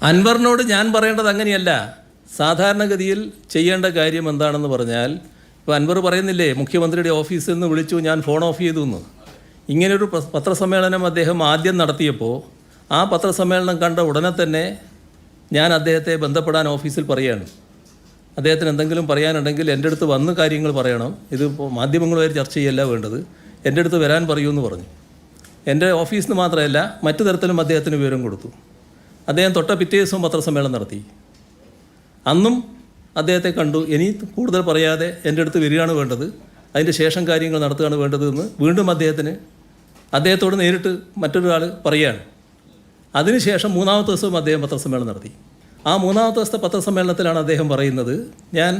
അൻവറിനോട് ഞാൻ പറയേണ്ടത് അങ്ങനെയല്ല. സാധാരണഗതിയിൽ ചെയ്യേണ്ട കാര്യം എന്താണെന്ന് പറഞ്ഞാൽ, ഇപ്പോൾ അൻവർ പറയുന്നില്ലേ മുഖ്യമന്ത്രിയുടെ ഓഫീസിൽ നിന്ന് വിളിച്ചു, ഞാൻ ഫോൺ ഓഫ് ചെയ്തു എന്ന്. ഇങ്ങനൊരു പത്രസമ്മേളനം അദ്ദേഹം ആദ്യം നടത്തിയപ്പോൾ ആ പത്രസമ്മേളനം കണ്ട ഉടനെ തന്നെ ഞാൻ അദ്ദേഹത്തെ ബന്ധപ്പെടാൻ ഓഫീസിൽ പറയുകയാണ്. അദ്ദേഹത്തിന് എന്തെങ്കിലും പറയാനുണ്ടെങ്കിൽ എൻ്റെ അടുത്ത് വന്ന് കാര്യങ്ങൾ പറയണം, ഇതിപ്പോൾ മാധ്യമങ്ങളുമായി ചർച്ച ചെയ്യല്ല വേണ്ടത്, എൻ്റെ അടുത്ത് വരാൻ പറയൂ എന്ന് പറഞ്ഞു. എൻ്റെ ഓഫീസിൽ നിന്ന് മാത്രമല്ല മറ്റു തരത്തിലും അദ്ദേഹത്തിന് വിവരം കൊടുത്തു. അദ്ദേഹം തൊട്ട പിറ്റേ ദിവസവും പത്രസമ്മേളനം നടത്തി. അന്നും അദ്ദേഹത്തെ കണ്ടു. ഇനി കൂടുതൽ പറയാതെ എൻ്റെ അടുത്ത് വരികയാണ് വേണ്ടത്, അതിൻ്റെ ശേഷം കാര്യങ്ങൾ നടത്തുകയാണ് വേണ്ടത് എന്ന് വീണ്ടും അദ്ദേഹത്തോട് നേരിട്ട് മറ്റൊരാൾ പറയുകയാണ്. അതിനുശേഷം മൂന്നാമത്തെ ദിവസവും അദ്ദേഹം പത്രസമ്മേളനം നടത്തി. ആ മൂന്നാമത്തെ ദിവസത്തെ പത്രസമ്മേളനത്തിലാണ് അദ്ദേഹം പറയുന്നത്, ഞാൻ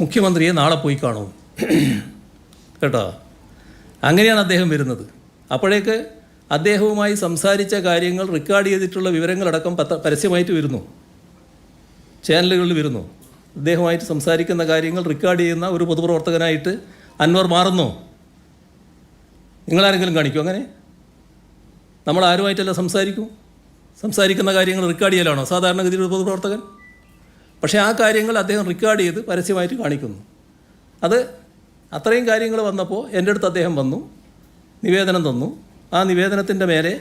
മുഖ്യമന്ത്രിയെ നാളെ പോയി കാണും കേട്ടോ. അങ്ങനെയാണ് അദ്ദേഹം വരുന്നത്. അപ്പോഴേക്ക് അദ്ദേഹവുമായി സംസാരിച്ച കാര്യങ്ങൾ റെക്കോർഡ് ചെയ്തിട്ടുള്ള വിവരങ്ങളടക്കം പരസ്യമായിട്ട് വരുന്നു, ചാനലുകളിൽ വരുന്നു. അദ്ദേഹവുമായിട്ട് സംസാരിക്കുന്ന കാര്യങ്ങൾ റെക്കോർഡ് ചെയ്യുന്ന ഒരു പൊതുപ്രവർത്തകനായിട്ട് അൻവർ മാറുന്നു. നിങ്ങളാരെങ്കിലും കാണിക്കും അങ്ങനെ? നമ്മൾ ആരുമായിട്ടല്ല സംസാരിക്കുന്ന കാര്യങ്ങൾ റെക്കോർഡ് ചെയ്യലാണോ സാധാരണഗതിയിൽ ഒരു പൊതുപ്രവർത്തകൻ? പക്ഷേ ആ കാര്യങ്ങൾ അദ്ദേഹം റെക്കോർഡ് ചെയ്ത് പരസ്യമായിട്ട് കാണിക്കുന്നു. അത് അത്രയും കാര്യങ്ങൾ വന്നപ്പോൾ എൻ്റെ അടുത്ത് അദ്ദേഹം വന്നു, നിവേദനം തന്നു. ആ നിവേദനത്തിൻ്റെ മേലെ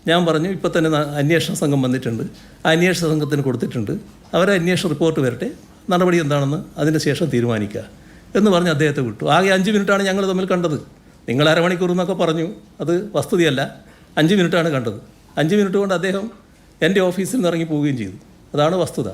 ഞാൻ പറഞ്ഞു, ഇപ്പോൾ തന്നെ അന്വേഷണ സംഘം വന്നിട്ടുണ്ട്, ആ അന്വേഷണ സംഘത്തിന് കൊടുത്തിട്ടുണ്ട്, അവരെ അന്വേഷണ റിപ്പോർട്ട് വരട്ടെ, നടപടി എന്താണെന്ന് അതിന് ശേഷം തീരുമാനിക്കുക എന്ന് പറഞ്ഞ് അദ്ദേഹത്തെ വിട്ടു. ആകെ 5 മിനിറ്റാണ് ഞങ്ങൾ തമ്മിൽ കണ്ടത്. നിങ്ങൾ അരമണിക്കൂർ എന്നൊക്കെ പറഞ്ഞു, അത് വസ്തുതയല്ല. 5 മിനിറ്റാണ് കണ്ടത്. 5 മിനിറ്റ് കൊണ്ട് അദ്ദേഹം എൻ്റെ ഓഫീസിൽ നിന്ന് ഇറങ്ങി പോവുകയും ചെയ്തു. അതാണ് വസ്തുത.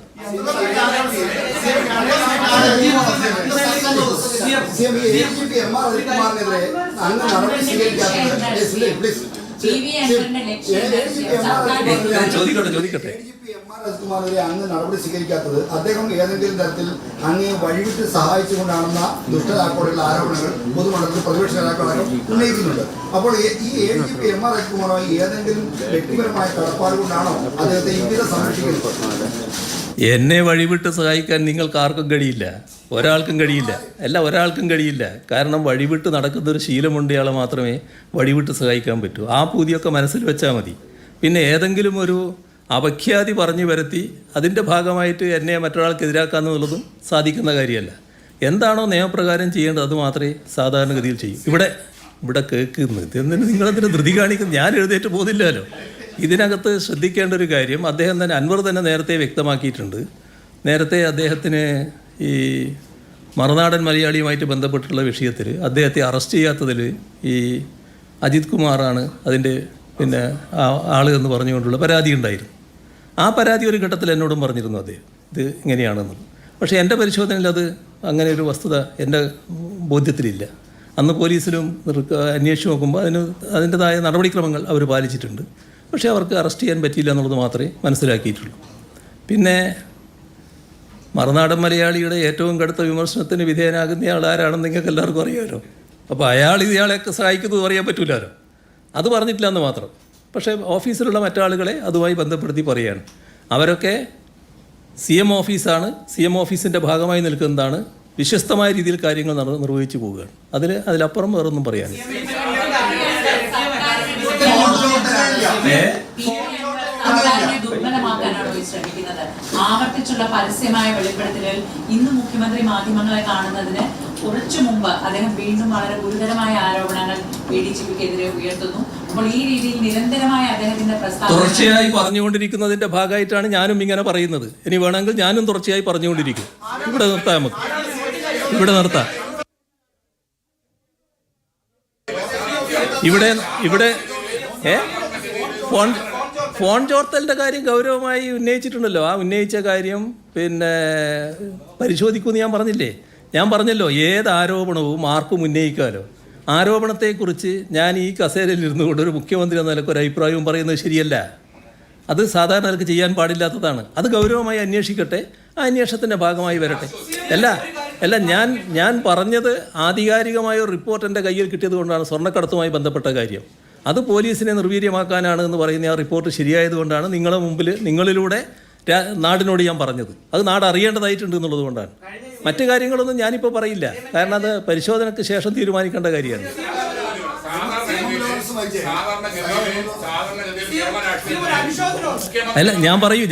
ചോദിക്കട്ടെ. അങ്ങ് നടപടി സ്വീകരിക്കാത്തത് അദ്ദേഹം ഏതെങ്കിലും തരത്തിൽ അങ്ങ് വഴിവിട്ട് സഹായിച്ചുകൊണ്ടാണെന്ന ദുഷ്ടതാക്കോടുള്ള ആരോപണങ്ങൾ പൊതുമണ്ഡലത്തിൽ പ്രതിപക്ഷ നേതാക്കളാണ് ഉന്നയിക്കുന്നുണ്ട്. അപ്പോൾ ഈ ADGP MR അജിത്കുമാറുമായി ഏതെങ്കിലും വ്യക്തിപരമായ കടപ്പാട് കൊണ്ടാണോ അദ്ദേഹത്തെ ഇങ്ങനെ സംരക്ഷിക്കുന്നത്? എന്നെ വഴിവിട്ട് സഹായിക്കാൻ നിങ്ങൾക്ക് ആർക്കും കഴിയില്ല, ഒരാൾക്കും കഴിയില്ല. കാരണം വഴിവിട്ട് നടക്കുന്നൊരു ശീലമുണ്ടയാളെ മാത്രമേ വഴിവിട്ട് സഹായിക്കാൻ പറ്റൂ. ആ പൂതിയൊക്കെ മനസ്സിൽ വെച്ചാൽ മതി. പിന്നെ ഏതെങ്കിലും ഒരു അപഖ്യാതി പറഞ്ഞു വരുത്തി അതിൻ്റെ ഭാഗമായിട്ട് എന്നെ മറ്റൊരാൾക്കെതിരാക്കാന്നുള്ളതും സാധിക്കുന്ന കാര്യമല്ല. എന്താണോ നിയമപ്രകാരം ചെയ്യേണ്ടത് അത് മാത്രമേ സാധാരണഗതിയിൽ ചെയ്യൂ. ഇവിടെ കേൾക്കുന്നത് എന്തിന് നിങ്ങളതിന് ധൃതി കാണിക്കുന്നു? ഞാൻ എഴുന്നേറ്റ് പോകുന്നില്ലല്ലോ. ഇതിനകത്ത് ശ്രദ്ധിക്കേണ്ട ഒരു കാര്യം, അൻവർ തന്നെ നേരത്തെ വ്യക്തമാക്കിയിട്ടുണ്ട്. നേരത്തെ അദ്ദേഹത്തിന് ഈ മറുനാടൻ മലയാളിയുമായിട്ട് ബന്ധപ്പെട്ടുള്ള വിഷയത്തിൽ അദ്ദേഹത്തെ അറസ്റ്റ് ചെയ്യാത്തതിൽ ഈ അജിത് കുമാറാണ് അതിൻ്റെ ആൾ എന്ന് പറഞ്ഞുകൊണ്ടുള്ള പരാതി ഉണ്ടായിരുന്നു. ആ പരാതി ഒരു ഘട്ടത്തിൽ എന്നോടും പറഞ്ഞിരുന്നു അദ്ദേഹം, ഇത് ഇങ്ങനെയാണെന്നുള്ളത്. പക്ഷേ എൻ്റെ പരിശോധനയിൽ അത് അങ്ങനെ ഒരു വസ്തുത എൻ്റെ ബോധ്യത്തിലില്ല. അന്ന് പോലീസിലും അന്വേഷിച്ച് നോക്കുമ്പോൾ അതിൻ്റെതായ നടപടിക്രമങ്ങൾ അവർ പാലിച്ചിട്ടുണ്ട്. പക്ഷേ അവർക്ക് അറസ്റ്റ് ചെയ്യാൻ പറ്റിയില്ല എന്നുള്ളത് മാത്രമേ മനസ്സിലാക്കിയിട്ടുള്ളൂ. പിന്നെ മറുനാടൻ മലയാളിയുടെ ഏറ്റവും കടുത്ത വിമർശനത്തിന് വിധേയനാകുന്നയാൾ ആരാണെന്ന് നിങ്ങൾക്ക് എല്ലാവർക്കും അറിയാമല്ലോ. അപ്പോൾ ഇയാളെയൊക്കെ സഹായിക്കുന്നത് പറയാൻ പറ്റില്ലല്ലോ. അത് പറഞ്ഞിട്ടില്ല എന്ന് മാത്രം. പക്ഷേ ഓഫീസിലുള്ള മറ്റാളുകളെ അതുമായി ബന്ധപ്പെടുത്തി പറയുകയാണ്. അവരൊക്കെ CM ഓഫീസാണ്, CM ഓഫീസിൻ്റെ ഭാഗമായി നിൽക്കുന്നതാണ്, വിശ്വസ്തമായ രീതിയിൽ കാര്യങ്ങൾ നിർവഹിച്ചു പോവുകയാണ്. അതിലപ്പുറം വേറൊന്നും പറയാനില്ല. ആവർത്തിച്ചുള്ള പരസ്യമായ വെളിപ്പെടുത്തലുകൾ ഇന്ന് മുഖ്യമന്ത്രി മാധ്യമങ്ങളെ കാണുന്നതിന് കുറച്ചു മുമ്പ് അദ്ദേഹം വീണ്ടും വളരെ ഗുരുതരമായ ആരോപണങ്ങൾ ADGPക്കെതിരെ ഉയർത്തുന്നു. അപ്പോൾ ഈ രീതിയിൽ നിരന്തരമായ അദ്ദേഹത്തിന്റെ പ്രസ്താവന തുടർച്ചയായി പറഞ്ഞുകൊണ്ടിരിക്കുന്നതിന്റെ ഭാഗമായിട്ടാണ് ഞാനും ഇങ്ങനെ പറയുന്നത്. ഇനി വേണമെങ്കിൽ ഞാനും തുടർച്ചയായി പറഞ്ഞുകൊണ്ടിരിക്കും. ഇവിടെ നിർത്താം. ഇവിടെ ഫോൺ ചോർത്തലിൻ്റെ കാര്യം ഗൗരവമായി ഉന്നയിച്ചിട്ടുണ്ടല്ലോ. ആ ഉന്നയിച്ച കാര്യം പരിശോധിക്കുമെന്ന് ഞാൻ പറഞ്ഞല്ലോ. ഏത് ആരോപണവും ആർക്കും ഉന്നയിക്കാമല്ലോ. ആരോപണത്തെക്കുറിച്ച് ഞാൻ ഈ കസേരയിൽ ഇരുന്നു കൊണ്ട് ഒരു മുഖ്യമന്ത്രി എന്ന നിലയ്ക്ക് ഒരു അഭിപ്രായവും പറയുന്നത് ശരിയല്ല. അത് സാധാരണ നിലയ്ക്ക് ചെയ്യാൻ പാടില്ലാത്തതാണ്. അത് ഗൗരവമായി അന്വേഷിക്കട്ടെ, ആ അന്വേഷണത്തിൻ്റെ ഭാഗമായി വരട്ടെ. ഞാൻ പറഞ്ഞത് ആധികാരികമായ ഒരു റിപ്പോർട്ട് എൻ്റെ കയ്യിൽ കിട്ടിയത് കൊണ്ടാണ്. സ്വർണ്ണക്കടത്തുമായി ബന്ധപ്പെട്ട കാര്യം അത് പോലീസിനെ നിർവീര്യമാക്കാനാണ് എന്ന് പറയുന്ന ആ റിപ്പോർട്ട് ശരിയായതുകൊണ്ടാണ് നിങ്ങളിലൂടെ നാടിനോട് ഞാൻ പറഞ്ഞത്. അത് നാട് അറിയേണ്ടതായിട്ടുണ്ട് എന്നുള്ളത് കൊണ്ടാണ്. മറ്റു കാര്യങ്ങളൊന്നും ഞാനിപ്പോൾ പറയില്ല, കാരണം അത് പരിശോധനയ്ക്ക് ശേഷം തീരുമാനിക്കേണ്ട കാര്യമാണ്. അല്ല ഞാൻ പറയൂ